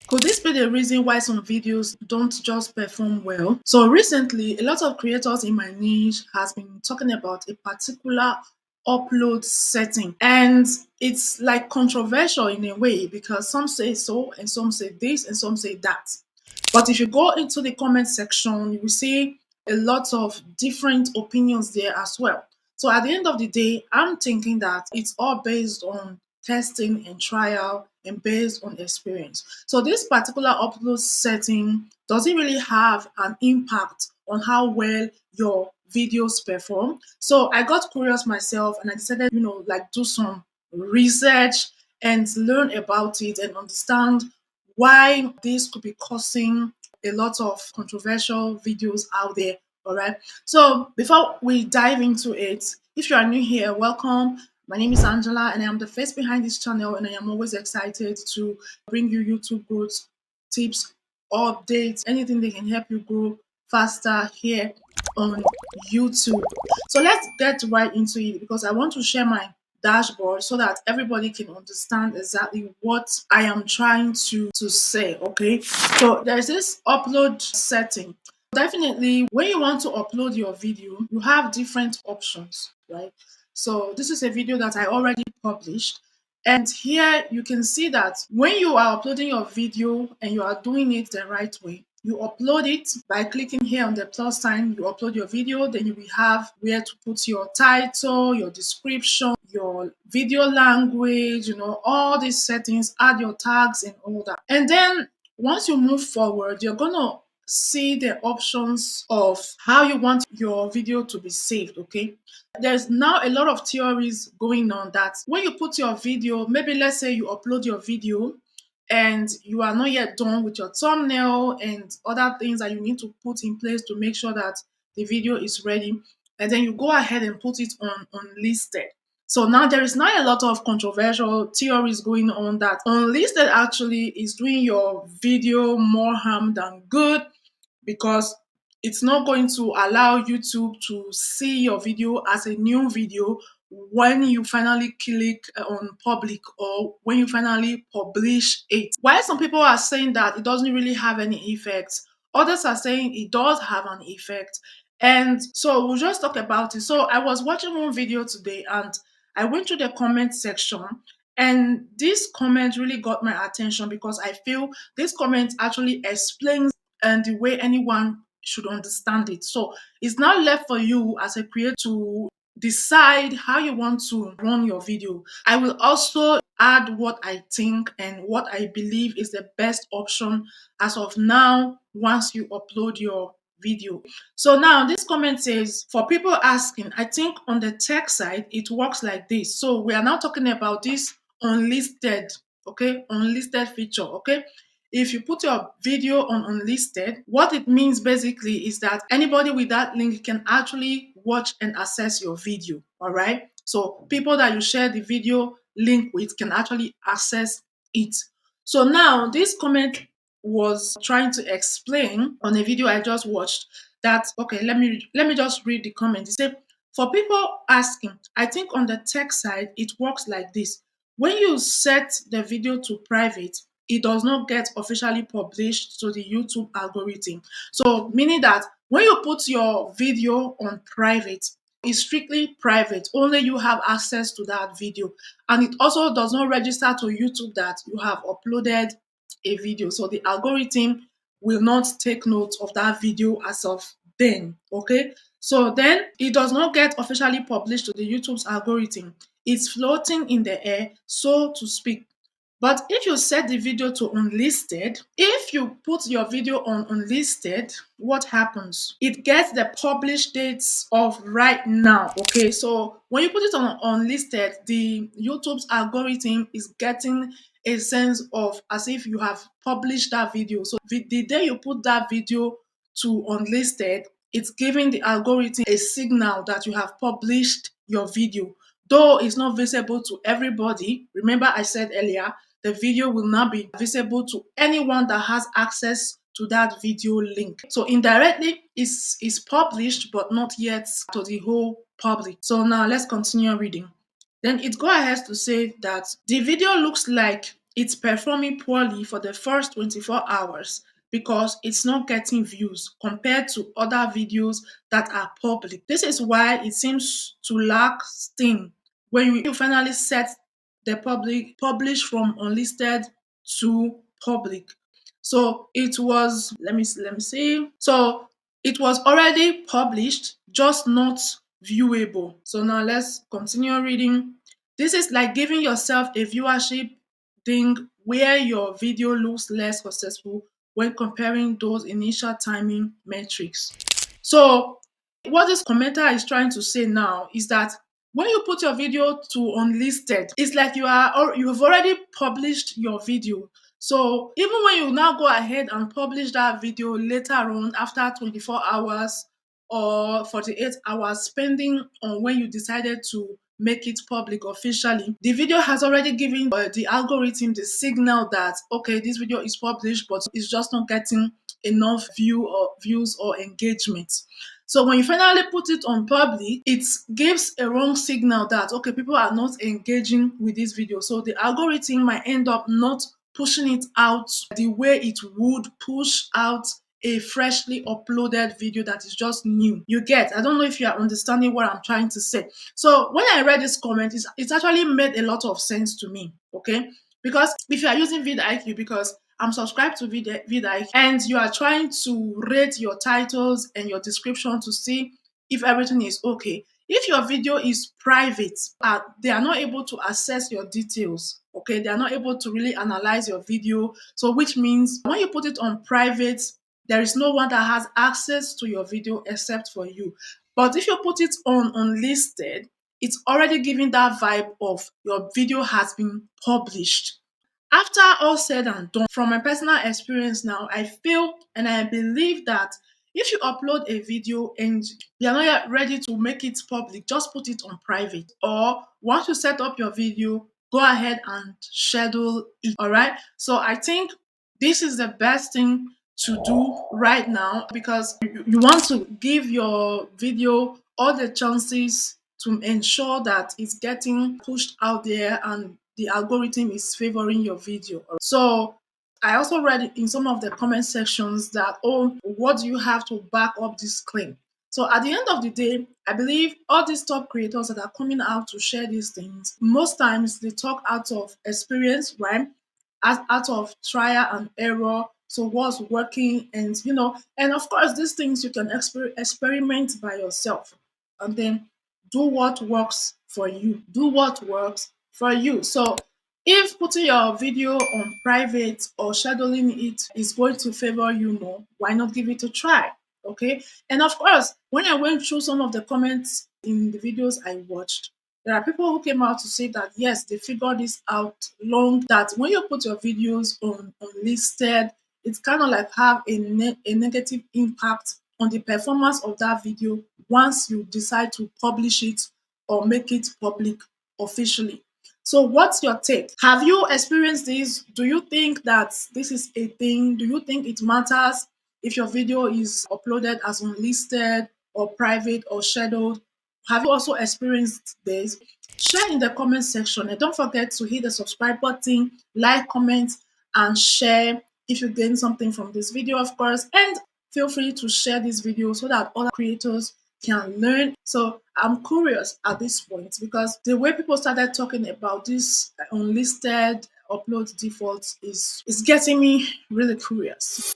Could this be the reason why some videos don't just perform well? So recently, a lot of creators in my niche has been talking about a particular upload setting, and it's like controversial in a way because some say so and some say this and some say that. But if you go into the comment section, you will see a lot of different opinions there as well. So at the end of the day, I'm thinking that it's all based on testing and trial and based on experience. So this particular upload setting doesn't really have an impact on how well your videos perform. So I got curious myself and I decided, like do some research and learn about it and understand why this could be causing a lot of controversial videos out there. All right. So before we dive into it, if you are new here, welcome. My name is Angela, and I am the face behind this channel, and I am always excited to bring you YouTube growth tips, updates, anything that can help you grow faster here on YouTube. So let's get right into it because I want to share my dashboard so that everybody can understand exactly what I am trying to say. Okay, so there's this upload setting. Definitely, when you want to upload your video, you have different options, right? So this is a video that I already published. And here you can see that when you are uploading your video and you are doing it the right way, you upload it by clicking here on the plus sign, you upload your video, then you will have where to put your title, your description, your video language, all these settings, add your tags and all that. And then once you move forward, you're going to see the options of how you want your video to be saved, okay? There's now a lot of theories going on that when you put your video, maybe let's say you upload your video and you are not yet done with your thumbnail and other things that you need to put in place to make sure that the video is ready, and then you go ahead and put it on unlisted. So now there is now a lot of controversial theories going on that unlisted actually is doing your video more harm than good because it's not going to allow YouTube to see your video as a new video when you finally click on public or when you finally publish it. While some people are saying that it doesn't really have any effect, others are saying it does have an effect. And so we'll just talk about it. So I was watching one video today and I went to the comment section, and this comment really got my attention because I feel this comment actually explains and the way anyone should understand it. So it's now left for you as a creator to decide how you want to run your video. I will also add what I think and what I believe is the best option as of now once you upload your video. So now this comment says, for people asking, I think on the tech side it works like this. So we are now talking about this unlisted, okay, unlisted feature, okay. If you put your video on unlisted, what it means basically is that anybody with that link can actually watch and access your video. All right. So people that you share the video link with can actually access it. So now this comment was trying to explain on a video I just watched that, okay, let me just read the comment. It said, for people asking, I think on the tech side it works like this. When you set the video to private, it does not get officially published to the YouTube algorithm. So, meaning that when you put your video on private, it's strictly private. Only you have access to that video. And it also does not register to YouTube that you have uploaded a video. So, the algorithm will not take note of that video as of then. Okay. So, then it does not get officially published to the YouTube's algorithm. It's floating in the air, so to speak. But if you set the video to unlisted, if you put your video on unlisted, what happens? It gets the published dates of right now. Okay, so when you put it on unlisted, the YouTube's algorithm is getting a sense of as if you have published that video. So the day you put that video to unlisted, it's giving the algorithm a signal that you have published your video. Though it's not visible to everybody, remember I said earlier, the video will not be visible to anyone that has access to that video link. So indirectly, it's published, but not yet to the whole public. So now let's continue reading. Then it go ahead to say that the video looks like it's performing poorly for the first 24 hours because it's not getting views compared to other videos that are public. This is why it seems to lack steam when you finally set the publish from unlisted to public. So it was, let me see. So it was already published, just not viewable. So now let's continue reading. This is like giving yourself a viewership thing where your video looks less successful when comparing those initial timing metrics. So what this commenter is trying to say now is that when you put your video to unlisted, it's like you've already published your video. So even when you now go ahead and publish that video later on after 24 hours or 48 hours, spending on when you decided to make it public officially, the video has already given the algorithm the signal that okay, this video is published, but it's just not getting enough views or engagement. So when you finally put it on public, it gives a wrong signal that okay, people are not engaging with this video. So the algorithm might end up not pushing it out the way it would push out a freshly uploaded video that is just new. You get? I don't know if you are understanding what I'm trying to say. So when I read this comment, it's actually made a lot of sense to me. Okay, because if you are using vidIQ, because I'm subscribed to vidIQ, and you are trying to rate your titles and your description to see if everything is okay. If your video is private, they are not able to access your details. Okay, they are not able to really analyze your video. So which means when you put it on private, there is no one that has access to your video except for you. But if you put it on unlisted, it's already giving that vibe of your video has been published. After all said and done, from my personal experience now, I feel and I believe that if you upload a video and you're not yet ready to make it public, just put it on private. Or once you set up your video, go ahead and schedule it. All right. So I think this is the best thing to do right now because you want to give your video all the chances to ensure that it's getting pushed out there and the algorithm is favoring your video. So I also read in some of the comment sections that, oh, what do you have to back up this claim? So at the end of the day, I believe all these top creators that are coming out to share these things, most times they talk out of experience, right? Out of trial and error. So what's working, and and of course, these things you can experiment by yourself, and then do what works for you. Do what works for you. So if putting your video on private or scheduling it is going to favor you more, why not give it a try? Okay. And of course, when I went through some of the comments in the videos I watched, there are people who came out to say that yes, they figured this out long that when you put your videos on unlisted, it's kind of like have a negative impact on the performance of that video once you decide to publish it or make it public officially. So what's your take? Have you experienced this? Do you think that this is a thing? Do you think it matters if your video is uploaded as unlisted or private or scheduled? Have you also experienced this? Share in the comment section and don't forget to hit the subscribe button, like, comment, and share if you gain something from this video, of course. And feel free to share this video so that other creators can learn. So I'm curious at this point because the way people started talking about this unlisted upload defaults is getting me really curious.